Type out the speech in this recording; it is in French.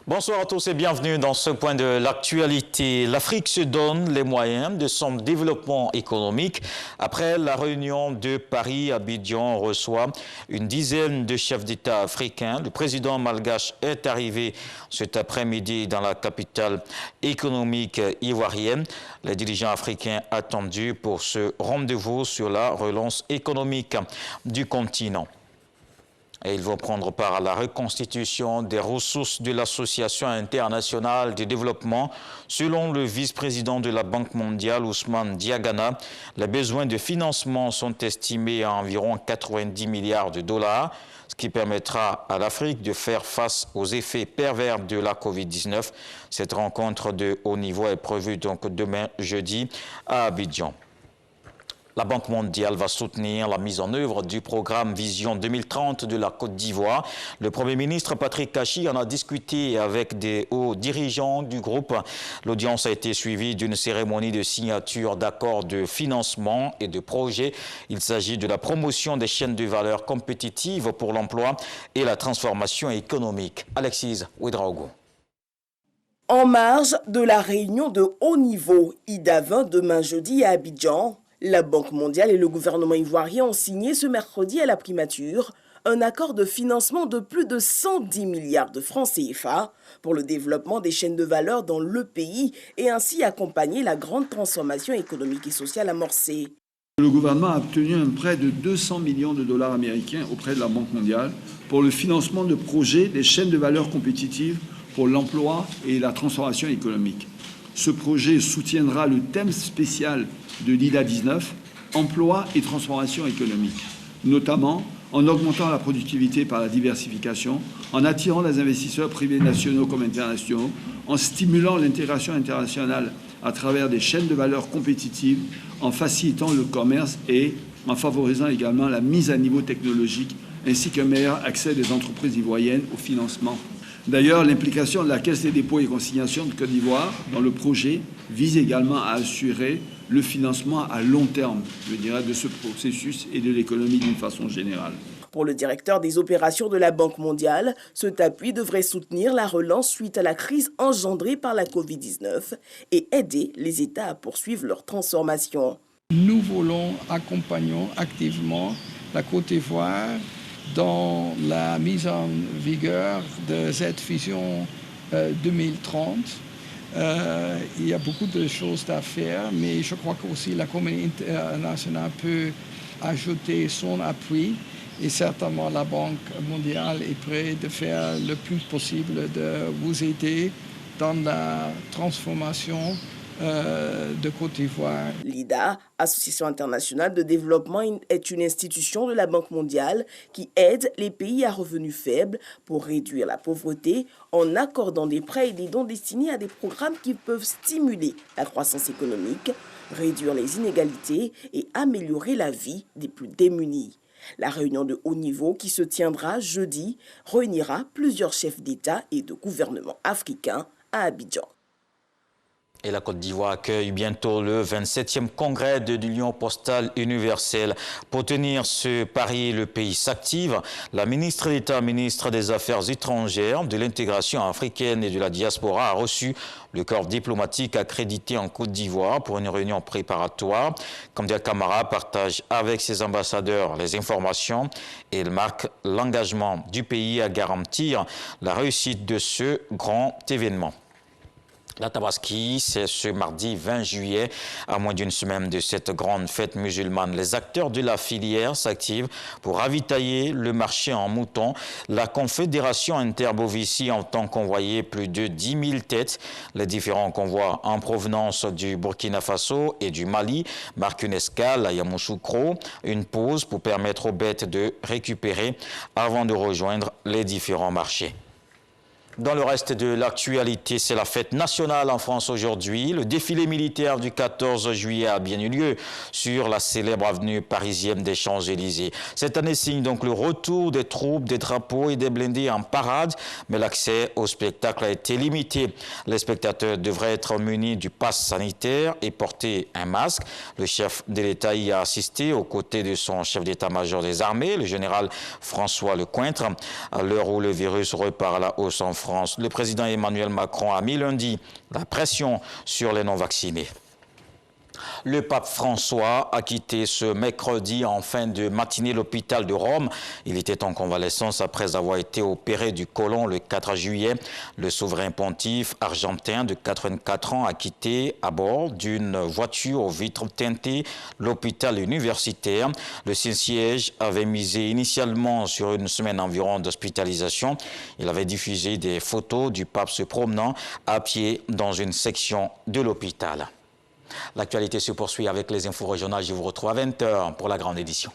Bonsoir à tous et bienvenue dans ce point de l'actualité. L'Afrique se donne les moyens de son développement économique. Après la réunion de Paris, Abidjan reçoit une dizaine de chefs d'État africains. Le président malgache est arrivé cet après-midi dans la capitale économique ivoirienne. Les dirigeants africains attendus pour ce rendez-vous sur la relance économique du continent. Et ils vont prendre part à la reconstitution des ressources de l'Association internationale de développement. Selon le vice-président de la Banque mondiale, Ousmane Diagana, les besoins de financement sont estimés à environ 90 milliards de dollars, ce qui permettra à l'Afrique de faire face aux effets pervers de la Covid-19. Cette rencontre de haut niveau est prévue donc demain jeudi à Abidjan. La Banque mondiale va soutenir la mise en œuvre du programme Vision 2030 de la Côte d'Ivoire. Le Premier ministre Patrick Kachi en a discuté avec des hauts dirigeants du groupe. L'audience a été suivie d'une cérémonie de signature d'accords de financement et de projets. Il s'agit de la promotion des chaînes de valeur compétitives pour l'emploi et la transformation économique. Alexis Ouedraogo. En marge de la réunion de haut niveau IDA 20 demain jeudi à Abidjan, la Banque mondiale et le gouvernement ivoirien ont signé ce mercredi à la primature un accord de financement de plus de 110 milliards de francs CFA pour le développement des chaînes de valeur dans le pays et ainsi accompagner la grande transformation économique et sociale amorcée. Le gouvernement a obtenu un prêt de 200 millions de dollars américains auprès de la Banque mondiale pour le financement de projets des chaînes de valeur compétitives pour l'emploi et la transformation économique. Ce projet soutiendra le thème spécial de l'IDA 19, emploi et transformation économique, notamment en augmentant la productivité par la diversification, en attirant des investisseurs privés nationaux comme internationaux, en stimulant l'intégration internationale à travers des chaînes de valeur compétitives, en facilitant le commerce et en favorisant également la mise à niveau technologique ainsi qu'un meilleur accès des entreprises ivoiriennes au financement. D'ailleurs, l'implication de la Caisse des dépôts et consignations de Côte d'Ivoire dans le projet vise également à assurer le financement à long terme, je dirais, de ce processus et de l'économie d'une façon générale. Pour le directeur des opérations de la Banque mondiale, cet appui devrait soutenir la relance suite à la crise engendrée par la Covid-19 et aider les États à poursuivre leur transformation. Nous voulons accompagner activement la Côte d'Ivoire dans la mise en vigueur de cette vision 2030. Il y a beaucoup de choses à faire, mais je crois qu'aussi la communauté internationale peut ajouter son appui et certainement la Banque mondiale est prête de faire le plus possible de vous aider dans la transformation de Côte d'Ivoire. L'IDA, Association internationale de développement, est une institution de la Banque mondiale qui aide les pays à revenus faibles pour réduire la pauvreté en accordant des prêts et des dons destinés à des programmes qui peuvent stimuler la croissance économique, réduire les inégalités et améliorer la vie des plus démunis. La réunion de haut niveau qui se tiendra jeudi réunira plusieurs chefs d'État et de gouvernement africains à Abidjan. Et la Côte d'Ivoire accueille bientôt le 27e congrès de l'Union postale universelle. Pour tenir ce pari, le pays s'active. La ministre d'État, ministre des Affaires étrangères, de l'intégration africaine et de la diaspora a reçu le corps diplomatique accrédité en Côte d'Ivoire pour une réunion préparatoire. Kandia Camara partage avec ses ambassadeurs les informations et il marque l'engagement du pays à garantir la réussite de ce grand événement. La Tabaski, c'est ce mardi 20 juillet, à moins d'une semaine de cette grande fête musulmane. Les acteurs de la filière s'activent pour ravitailler le marché en moutons. La Confédération Interbovicie entend convoyer plus de 10 000 têtes. Les différents convois en provenance du Burkina Faso et du Mali marquent une escale à Yamoussoukro, une pause pour permettre aux bêtes de récupérer avant de rejoindre les différents marchés. Dans le reste de l'actualité, c'est la fête nationale en France aujourd'hui. Le défilé militaire du 14 juillet a bien eu lieu sur la célèbre avenue parisienne des Champs-Élysées. Cette année signe donc le retour des troupes, des drapeaux et des blindés en parade, mais l'accès au spectacle a été limité. Les spectateurs devraient être munis du pass sanitaire et porter un masque. Le chef de l'État y a assisté aux côtés de son chef d'état-major des armées, le général François Lecointre, à l'heure où le virus repart à la hausse en France. Le président Emmanuel Macron a mis lundi la pression sur les non-vaccinés. Le pape François a quitté ce mercredi en fin de matinée l'hôpital de Rome. Il était en convalescence après avoir été opéré du côlon le 4 juillet. Le souverain pontife argentin de 84 ans a quitté à bord d'une voiture aux vitres teintées l'hôpital universitaire. Le Saint-Siège avait misé initialement sur une semaine environ d'hospitalisation. Il avait diffusé des photos du pape se promenant à pied dans une section de l'hôpital. L'actualité se poursuit avec les infos régionales. Je vous retrouve à 20h pour la grande édition.